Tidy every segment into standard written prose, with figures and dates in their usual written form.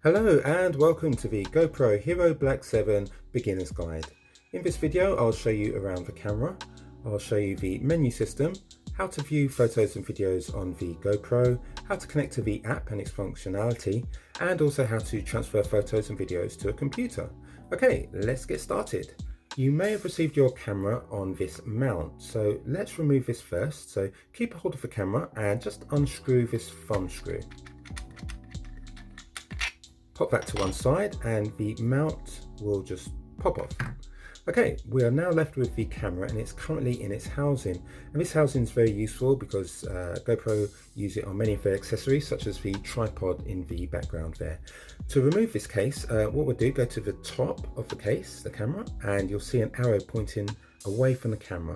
Hello and welcome to the GoPro Hero Black 7 Beginner's Guide. In this video I'll show you around the camera, I'll show you the menu system, how to view photos and videos on the GoPro, how to connect to the app and its functionality, and also how to transfer photos and videos to a computer. Okay, let's get started. You may have received your camera on this mount, so let's remove this first. So keep a hold of the camera and just unscrew this thumb screw. Pop that to one side and the mount will just pop off. Okay, we are now left with the camera and it's currently in its housing. And this housing is very useful because GoPro use it on many of their accessories, such as the tripod in the background there. To remove this case, what we'll do, go to the top of the case, the camera, and you'll see an arrow pointing away from the camera.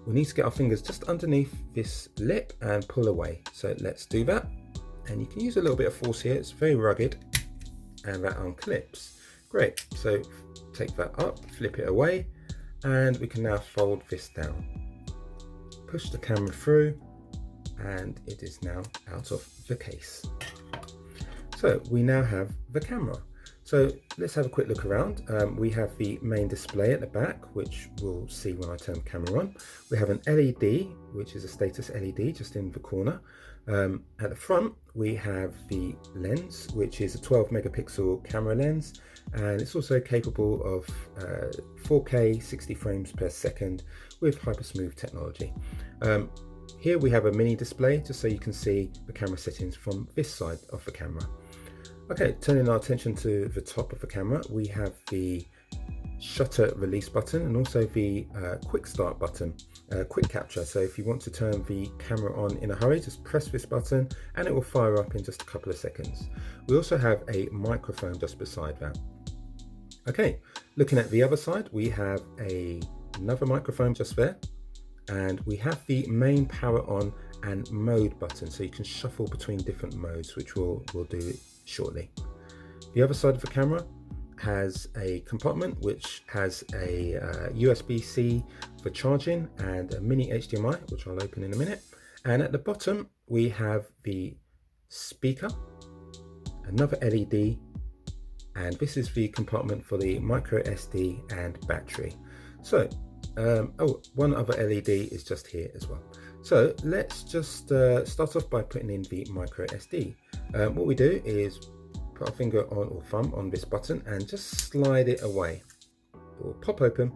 We need to get our fingers just underneath this lip and pull away. So let's do that. And you can use a little bit of force here, it's very rugged. And that unclips. Great, so take that up, flip it away, and we can now fold this down. Push the camera through, and it is now out of the case. So we now have the camera. So let's have a quick look around. We have the main display at the back, which we'll see when I turn the camera on. We have an LED, which is a status LED just in the corner. At the front, we have the lens, which is a 12 megapixel camera lens, and it's also capable of 4K 60 frames per second with hypersmooth technology. Here we have a mini display just so you can see the camera settings from this side of the camera. Okay, turning our attention to the top of the camera, we have the shutter release button and also the quick start button, quick capture. So if you want to turn the camera on in a hurry, just press this button and it will fire up in just a couple of seconds. We also have a microphone just beside that. Okay, looking at the other side, we have another microphone just there, and we have the main power on and mode button, so you can shuffle between different modes, which we'll do shortly. The other side of the camera has a compartment which has a USB-C for charging and a mini HDMI, which I'll open in a minute. And at the bottom we have the speaker, another LED, and this is the compartment for the micro SD and battery. So one other LED is just here as well. So let's just start off by putting in the micro SD. What we do is put our finger on or thumb on this button and just slide it away. It will pop open,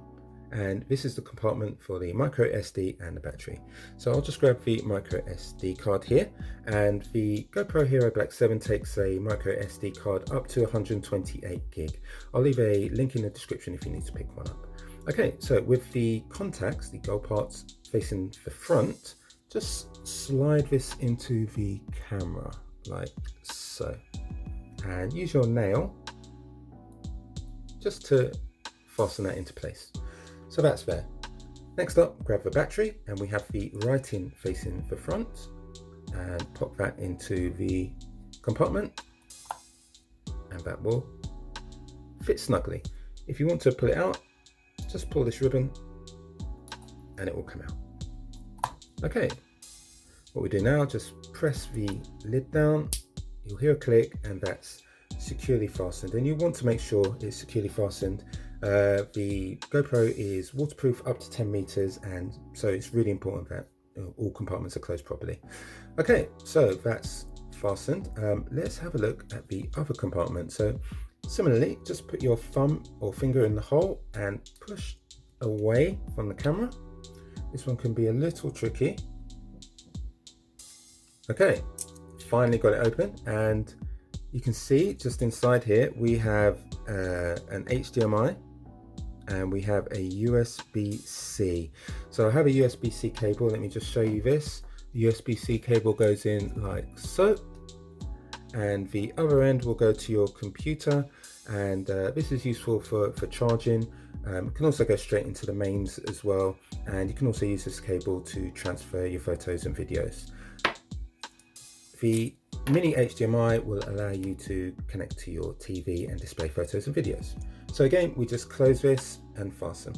and this is the compartment for the micro SD and the battery. So I'll just grab the micro SD card here, and the GoPro Hero Black 7 takes a micro SD card up to 128 gig. I'll leave a link in the description if you need to pick one up. Okay, so with the contacts, the gold parts facing the front, just slide this into the camera like so, and use your nail just to fasten that into place. So that's there. Next up, grab the battery, and we have the writing facing the front, and pop that into the compartment, and that will fit snugly. If you want to pull it out, just pull this ribbon and it will come out. Okay, what we do now, just press the lid down, you'll hear a click, and that's securely fastened. And you want to make sure it's securely fastened. The GoPro is waterproof up to 10 meters, and so it's really important that all compartments are closed properly. Okay, so that's fastened. Let's have a look at the other compartment. So similarly, just put your thumb or finger in the hole and push away from the camera. This one can be a little tricky. Okay, finally got it open, and you can see just inside here we have an HDMI and we have a USB-C. So I have a USB-C cable. Let me just show you this. The USB-C cable goes in like so, and the other end will go to your computer, and this is useful for charging. It can also go straight into the mains as well, and you can also use this cable to transfer your photos and videos. The mini HDMI will allow you to connect to your TV and display photos and videos. So again, we just close this and fasten.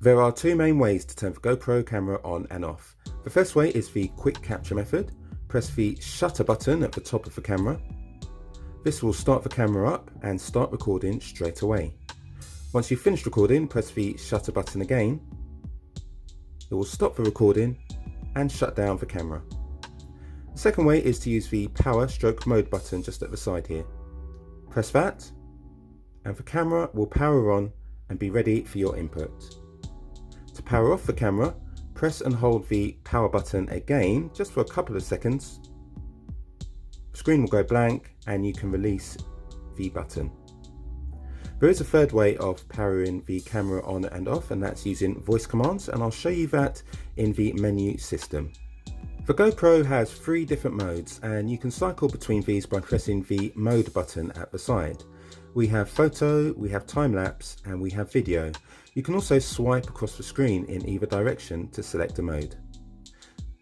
There are two main ways to turn the GoPro camera on and off. The first way is the quick capture method. press the shutter button at the top of the camera. This will start the camera up and start recording straight away. Once you've finished recording, press the shutter button again. It will stop the recording and shut down the camera. The second way is to use the power stroke mode button just at the side here. Press that and the camera will power on and be ready for your input. To power off the camera, press and hold the power button again just for a couple of seconds. The screen will go blank and you can release the button. There is a third way of powering the camera on and off, and that's using voice commands, and I'll show you that in the menu system. The GoPro has 3 different modes and you can cycle between these by pressing the mode button at the side. We have photo, we have time-lapse and we have video. You can also swipe across the screen in either direction to select a mode.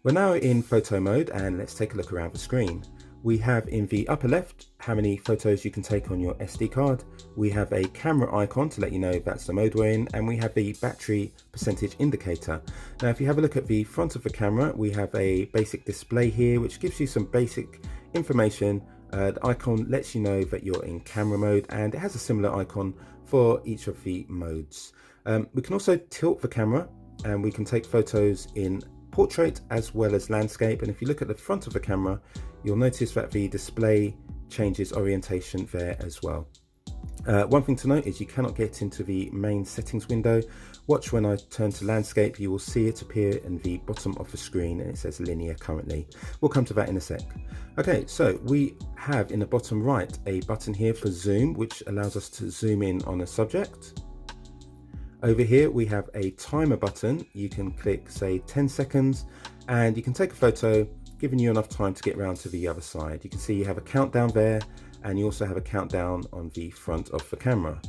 We're now in photo mode and let's take a look around the screen. We have in the upper left how many photos you can take on your SD card. We have a camera icon to let you know that's the mode we're in, and we have the battery percentage indicator. Now if you have a look at the front of the camera, we have a basic display here which gives you some basic information. The icon lets you know that you're in camera mode, and it has a similar icon for each of the modes. We can also tilt the camera and we can take photos in portrait as well as landscape, and if you look at the front of the camera you'll notice that the display changes orientation there as well. One thing to note is you cannot get into the main settings window. Watch when I turn to landscape, you will see it appear in the bottom of the screen and it says linear currently. We'll come to that in a sec. Okay, so we have in the bottom right a button here for zoom, which allows us to zoom in on a subject. Over here we have a timer button. You can click say 10 seconds and you can take a photo, giving you enough time to get round to the other side. You can see you have a countdown there and you also have a countdown on the front of the camera.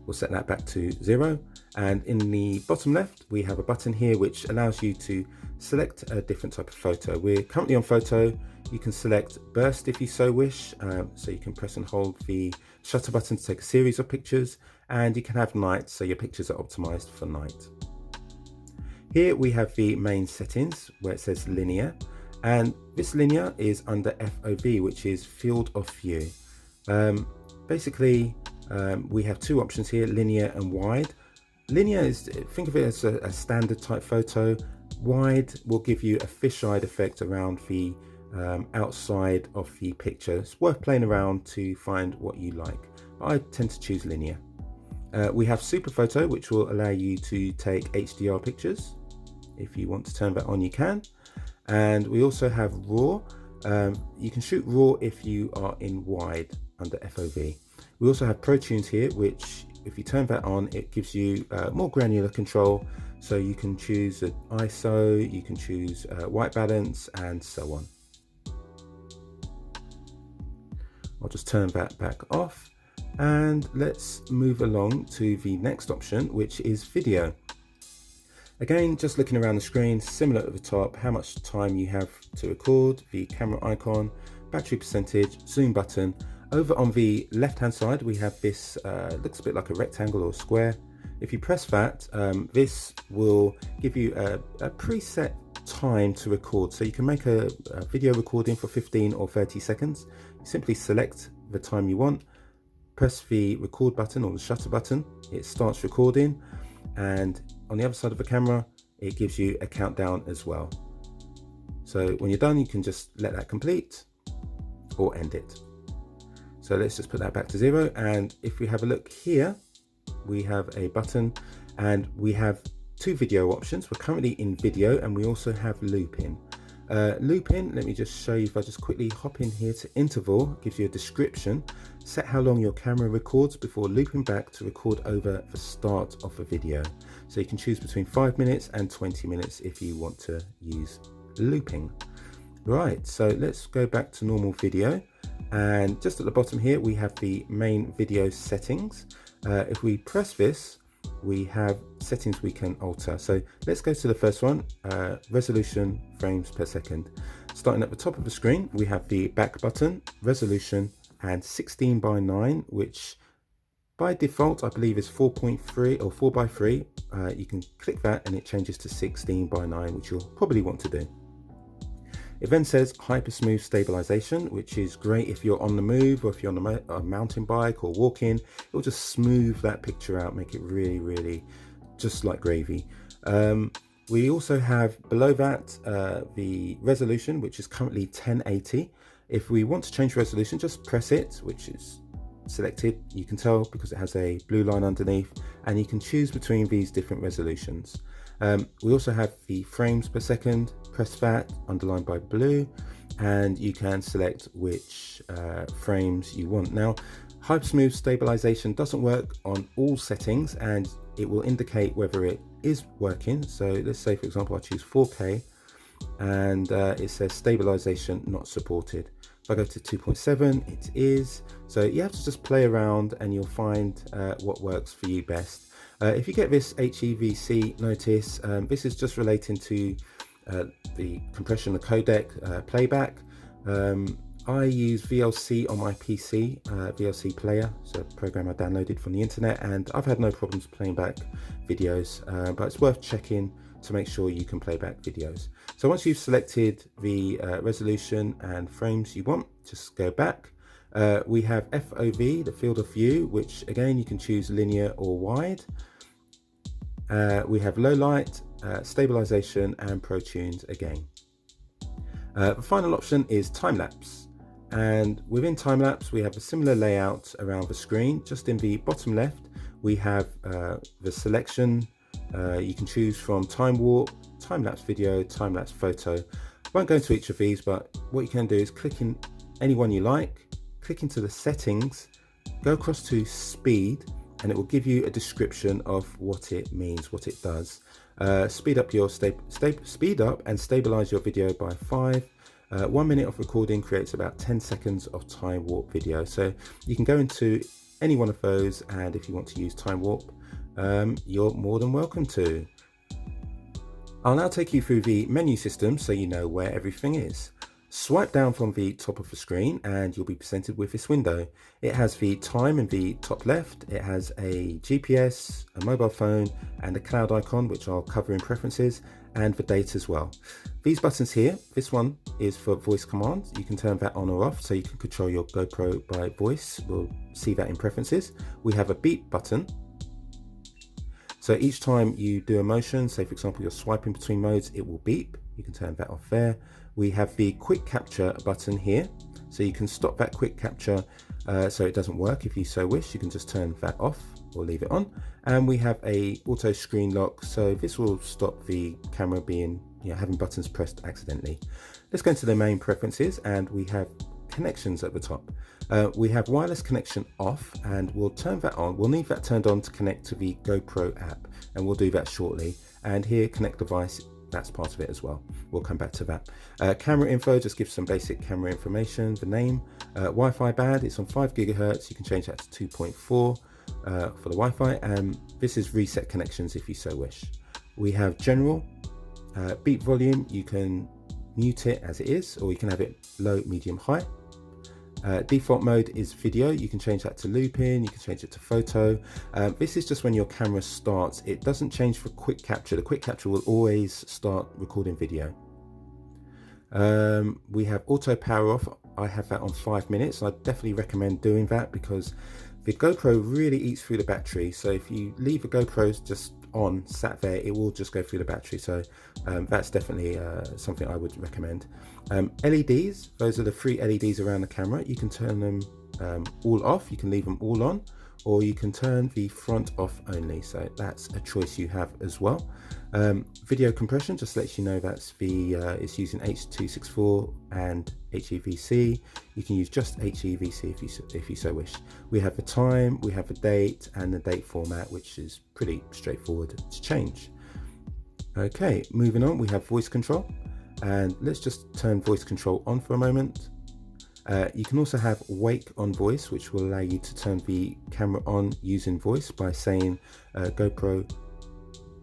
We'll set that back to 0, and in the bottom left we have a button here which allows you to select a different type of photo. We're currently on photo. You can select burst if you so wish, so you can press and hold the shutter button to take a series of pictures, and you can have night, so your pictures are optimized for night. Here we have the main settings where it says linear, and this linear is under FOV, which is field of view. Basically we have 2 options here, linear and wide. Linear is, think of it as a standard type photo. Wide will give you a fisheye effect around the outside of the picture. It's worth playing around to find what you like, but I tend to choose linear. We have super photo, which will allow you to take HDR pictures. If you want to turn that on, you can. And we also have raw. You can shoot raw if you are in wide under FOV. We also have Pro Tunes here, which if you turn that on, it gives you more granular control. So you can choose an ISO, you can choose white balance, and so on. I'll just turn that back off, and let's move along to the next option, which is video. Again, just looking around the screen, similar at the top, how much time you have to record, the camera icon, battery percentage, zoom button. Over on the left hand side we have this, looks a bit like a rectangle or square. If you press that, this will give you a preset time to record. So you can make a video recording for 15 or 30 seconds. You simply select the time you want, press the record button or the shutter button, it starts recording, and on the other side of the camera it gives you a countdown as well. So when you're done you can just let that complete or end it. So let's just put that back to 0, and if we have a look here we have a button and we have 2 video options. We're currently in video and we also have looping. Looping, let me just show you. If I just quickly hop in here to interval, gives you a description. Set how long your camera records before looping back to record over the start of a video. So you can choose between 5 minutes and 20 minutes if you want to use looping. Right, so let's go back to normal video, and just at the bottom here we have the main video settings. If we press this, we have settings we can alter. So let's go to the first one, resolution frames per second. Starting at the top of the screen we have the back button, resolution, and 16:9, which by default I believe is 4.3 or 4:3. You can click that and it changes to 16:9, which you'll probably want to do. It then says hyper smooth stabilization, which is great if you're on the move or if you're on a mountain bike or walking. It'll just smooth that picture out, make it really, really just like gravy. We also have below that the resolution, which is currently 1080. If we want to change resolution, just press it, which is selected. You can tell because it has a blue line underneath, and you can choose between these different resolutions. We also have the frames per second. Press that, underlined by blue, and you can select which frames you want. Now, hyper smooth stabilization doesn't work on all settings, and it will indicate whether it is working. So let's say, for example, I choose 4K, and it says stabilization not supported. If I go to 2.7, it is. So you have to just play around and you'll find what works for you best. If you get this HEVC notice, this is just relating to the compression, the codec, playback. I use VLC on my PC, VLC Player, it's a program I downloaded from the internet, and I've had no problems playing back videos, but it's worth checking to make sure you can play back videos. So once you've selected the resolution and frames you want, just go back. We have FOV, the field of view, which again you can choose linear or wide. We have low light, stabilization, and Pro Tunes again. The final option is time-lapse, and within time-lapse we have a similar layout around the screen. Just in the bottom left we have the selection. You can choose from time warp, time-lapse video, time-lapse photo. I won't go into each of these, but what you can do is click in any one you like, click into the settings, go across to speed, and it will give you a description of what it means, what it does. Speed up and stabilize your video by 5. 1 minute of recording creates about 10 seconds of time warp video. So you can go into any one of those, and if you want to use time warp, you're more than welcome to. I'll now take you through the menu system so you know where everything is. Swipe down from the top of the screen and you'll be presented with this window. It has the time in the top left, it has a GPS, a mobile phone, and a cloud icon, which I'll cover in preferences, and the date as well. These buttons here, this one is for voice commands. You can turn that on or off so you can control your GoPro by voice. We'll see that in preferences. We have a beep button. So each time you do a motion, say for example you're swiping between modes, it will beep. You can turn that off there. We have the quick capture button here, so you can stop that quick capture so it doesn't work if you so wish. You can just turn that off or leave it on. And we have a auto screen lock, so this will stop the camera being, having buttons pressed accidentally. Let's go into the main preferences, and we have connections at the top. We have wireless connection off, and we'll turn that on. We'll leave that turned on to connect to the GoPro app, and we'll do that shortly. And here, connect device, that's part of it as well. We'll come back to that. Camera info just gives some basic camera information, the name. Wi-Fi band, it's on 5 gigahertz. You can change that to 2.4 for the Wi-Fi, and this is reset connections if you so wish. We have general, beep volume, you can mute it as it is, or you can have it low, medium, high. Default mode is video. You can change that to looping, you can change it to photo. This is just when your camera starts. It doesn't change for quick capture. The quick capture will always start recording video. We have auto power off. I have that on 5 minutes. I definitely recommend doing that because the GoPro really eats through the battery. So if you leave the GoPro just on, sat there, it will just go through the battery. So that's definitely something I would recommend. LEDs, those are the 3 LEDs around the camera. You can turn them all off, you can leave them all on, or you can turn the front off only. So that's a choice you have as well. Video compression just lets you know that's it's using H.264 and HEVC. You can use just HEVC if you so wish. We have the time, we have the date, and the date format, which is pretty straightforward to change. Okay, moving on, we have voice control, and let's just turn voice control on for a moment. You can also have wake on voice, which will allow you to turn the camera on using voice by saying GoPro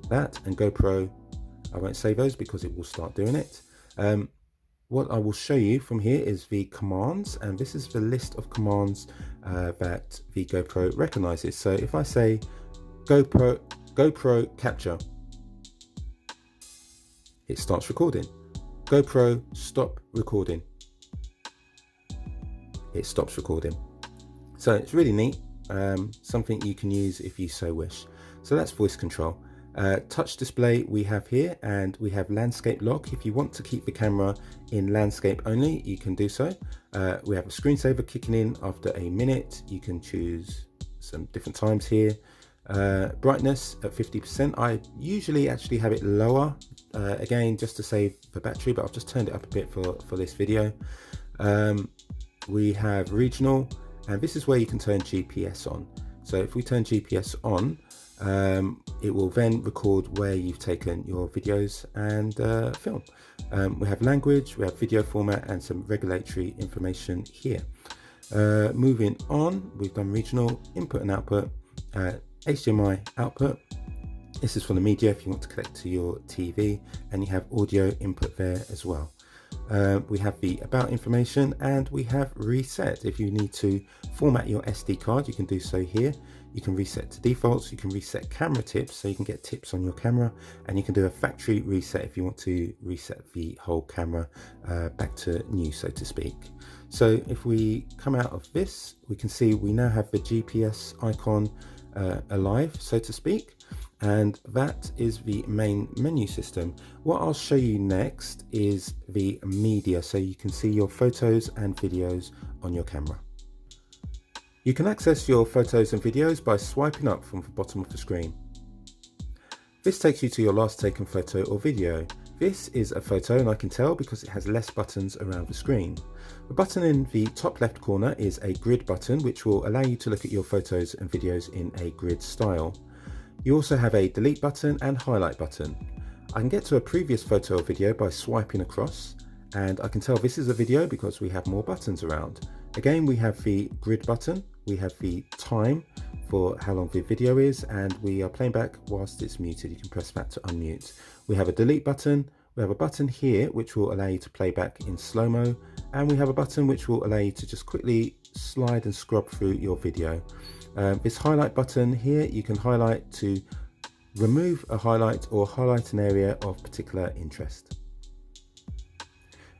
that and GoPro. I won't say those because it will start doing it. What I will show you from here is the commands, and this is the list of commands that the GoPro recognizes. So if I say GoPro capture, it starts recording. GoPro stop recording. It stops recording. So it's really neat, something you can use if you so wish. So that's voice control. Touch display we have here, and we have landscape lock. If you want to keep the camera in landscape only, you can do so. We have a screensaver kicking in after a minute. You can choose some different times here. Brightness at 50%. I usually actually have it lower, again, just to save the battery, but I've just turned it up a bit for this video. We have regional, and this is where you can turn GPS on. So if we turn GPS on, it will then record where you've taken your videos and film. We have language, we have video format, and some regulatory information here. Moving on, we've done regional, input and output, HDMI output. This is for the media if you want to connect to your TV, and you have audio input there as well. We have the about information, and we have reset. If you need to format your SD card, you can do so here. You can reset to defaults, you can reset camera tips, so you can get tips on your camera, and you can do a factory reset if you want to reset the whole camera back to new, so to speak. So if we come out of this, we can see we now have the GPS icon alive, so to speak, and that is the main menu system. What I'll show you next is the media, so you can see your photos and videos on your camera. You can access your photos and videos by swiping up from the bottom of the screen. This takes you to your last taken photo or video. This is a photo, and I can tell because it has less buttons around the screen. The button in the top left corner is a grid button, which will allow you to look at your photos and videos in a grid style. You also have a delete button and highlight button. I can get to a previous photo or video by swiping across, and I can tell this is a video because we have more buttons around. Again, we have the grid button, we have the time for how long the video is, and we are playing back whilst it's muted. You can press that to unmute. We have a delete button, we have a button here which will allow you to play back in slow-mo, and we have a button which will allow you to just quickly slide and scrub through your video. This highlight button here, you can highlight to remove a highlight or highlight an area of particular interest.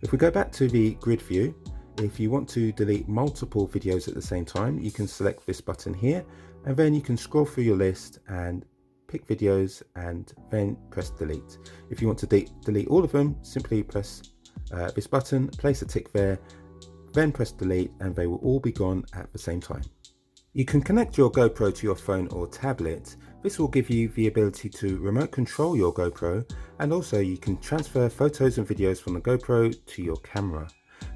If we go back to the grid view, if you want to delete multiple videos at the same time, you can select this button here, and then you can scroll through your list and pick videos and then press delete. If you want to delete all of them, simply press this button, place a tick there, then press delete, and they will all be gone at the same time. You can connect your GoPro to your phone or tablet. This will give you the ability to remote control your GoPro, and also you can transfer photos and videos from the GoPro to your camera.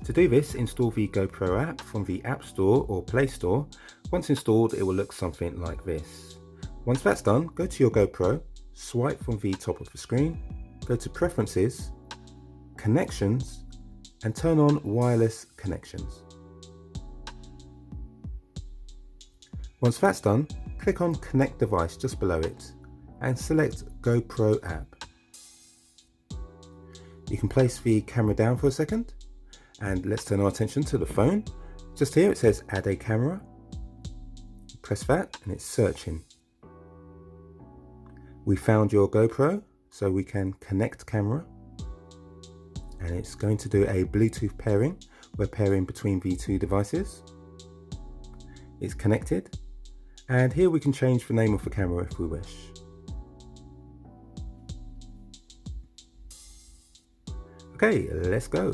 To do this, install the GoPro app from the App Store or Play Store. Once installed, it will look something like this. Once that's done, go to your GoPro, swipe from the top of the screen, go to Preferences, Connections, and turn on Wireless Connections. Once that's done, click on Connect Device just below it and select GoPro app. You can place the camera down for a second, and let's turn our attention to the phone. Just here it says add a camera. Press that and it's searching. We found your GoPro, so we can connect camera, and it's going to do a Bluetooth pairing. We're pairing between the two devices. It's connected, and here we can change the name of the camera if we wish. Okay, let's go.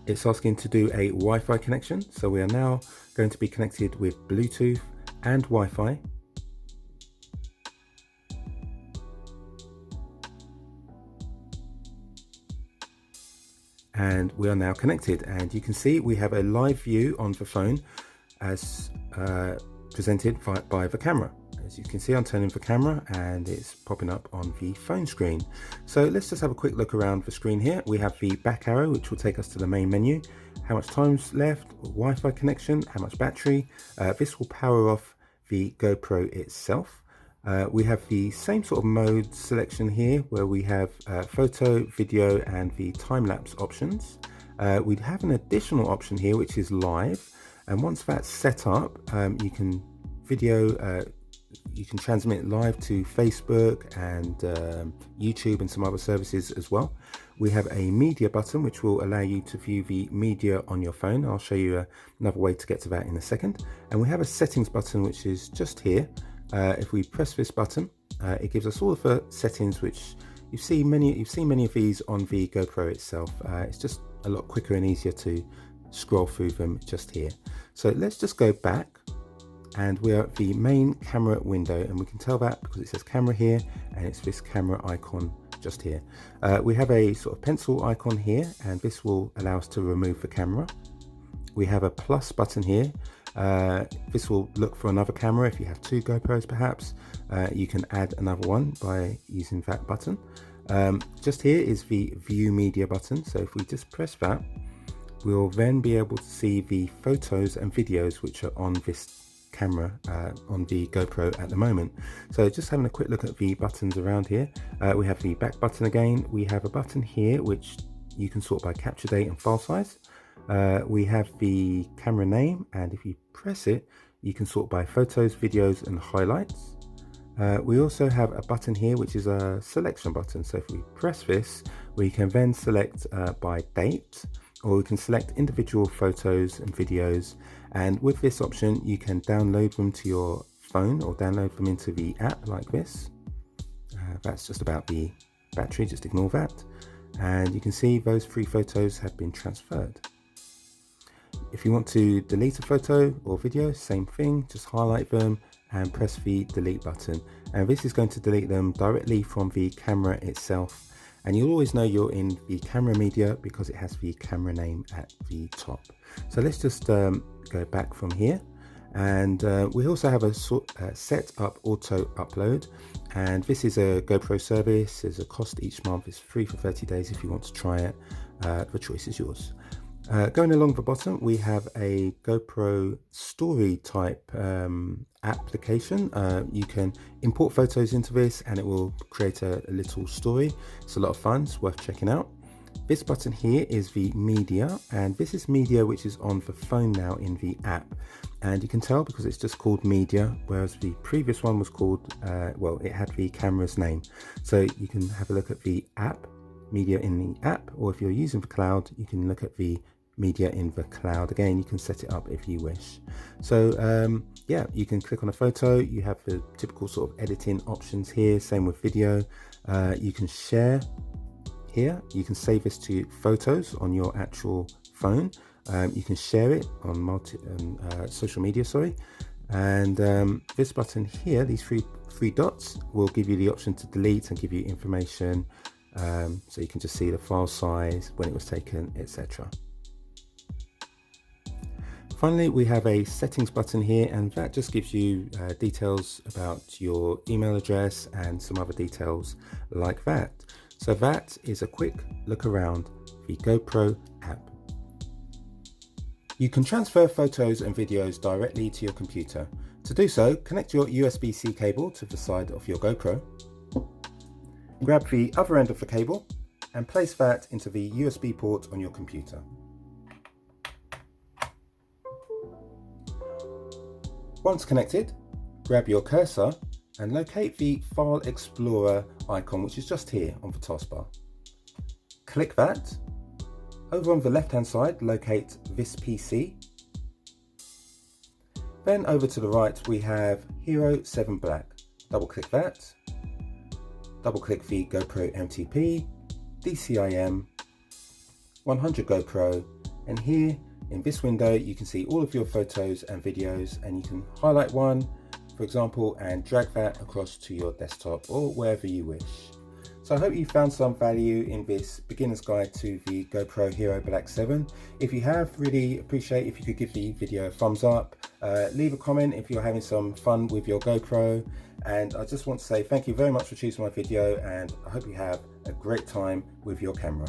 It's asking to do a Wi-Fi connection, so we are now going to be connected with Bluetooth and Wi-Fi. And we are now connected, and you can see we have a live view on the phone as presented by the camera. As you can see, I'm turning the camera and it's popping up on the phone screen. So let's just have a quick look around the screen here. We have the back arrow, which will take us to the main menu. How much time's left, Wi-Fi connection, how much battery. This will power off the GoPro itself. We have the same sort of mode selection here, where we have photo, video, and the time-lapse options. We have an additional option here, which is live. And once that's set up, you can video you can transmit it live to Facebook and YouTube and some other services as well. We have a media button which will allow you to view the media on your phone. I'll show you another way to get to that in a second. And we have a settings button which is just here. If we press this button, it gives us all of the settings which you've seen many of these on the GoPro itself. It's just a lot quicker and easier to scroll through them just here. So let's just go back, and we are at the main camera window, and we can tell that because it says camera here and it's this camera icon just here. We have a sort of pencil icon here, and this will allow us to remove the camera. We have a plus button here. This will look for another camera. If you have two GoPros perhaps, you can add another one by using that button. Just here is the view media button, so if we just press that, we'll then be able to see the photos and videos which are on this camera on the GoPro at the moment. So just having a quick look at the buttons around here, we have the back button again. We have a button here which you can sort by capture date and file size. We have the camera name, and if you press it, you can sort by photos, videos and highlights. We also have a button here which is a selection button, so if we press this, we can then select by date, or we can select individual photos and videos, and with this option you can download them to your phone or download them into the app like this. That's just about the battery, just ignore that, and you can see those 3 photos have been transferred. If you want to delete a photo or video, same thing, just highlight them and press the delete button, and this is going to delete them directly from the camera itself. And you'll always know you're in the camera media because it has the camera name at the top. So let's just go back from here, and we also have a set up auto upload, and this is a GoPro service. There's a cost each month. It's free for 30 days if you want to try it. The choice is yours. Going along the bottom, we have a GoPro story type application. You can import photos into this and it will create a little story. It's a lot of fun, it's worth checking out. This button here is the media, and this is media which is on the phone now in the app, and you can tell because it's just called media, whereas the previous one was called well, it had the camera's name. So you can have a look at the app media in the app, or if you're using the cloud, you can look at the media in the cloud. Again, you can set it up if you wish. So yeah, you can click on a photo. You have the typical sort of editing options here, same with video. You can share here. You can save this to photos on your actual phone. You can share it on social media, sorry. And this button here, these three dots, will give you the option to delete and give you information. So you can just see the file size, when it was taken, etc. Finally, we have a settings button here, and that just gives you details about your email address and some other details like that. So that is a quick look around the GoPro app. You can transfer photos and videos directly to your computer. To do so, connect your USB-C cable to the side of your GoPro. Grab the other end of the cable and place that into the USB port on your computer. Once connected, grab your cursor and locate the File Explorer icon, which is just here on the taskbar. Click that. Over on the left hand side, locate this PC. Then over to the right we have Hero 7 Black. Double click that. Double click the GoPro MTP, DCIM, 100 GoPro, and here in this window you can see all of your photos and videos, and you can highlight one, for example, and drag that across to your desktop or wherever you wish. So I hope you found some value in this beginner's guide to the GoPro Hero Black 7. If you have, really appreciate if you could give the video a thumbs up, leave a comment if you're having some fun with your GoPro, and I just want to say thank you very much for choosing my video, and I hope you have a great time with your camera.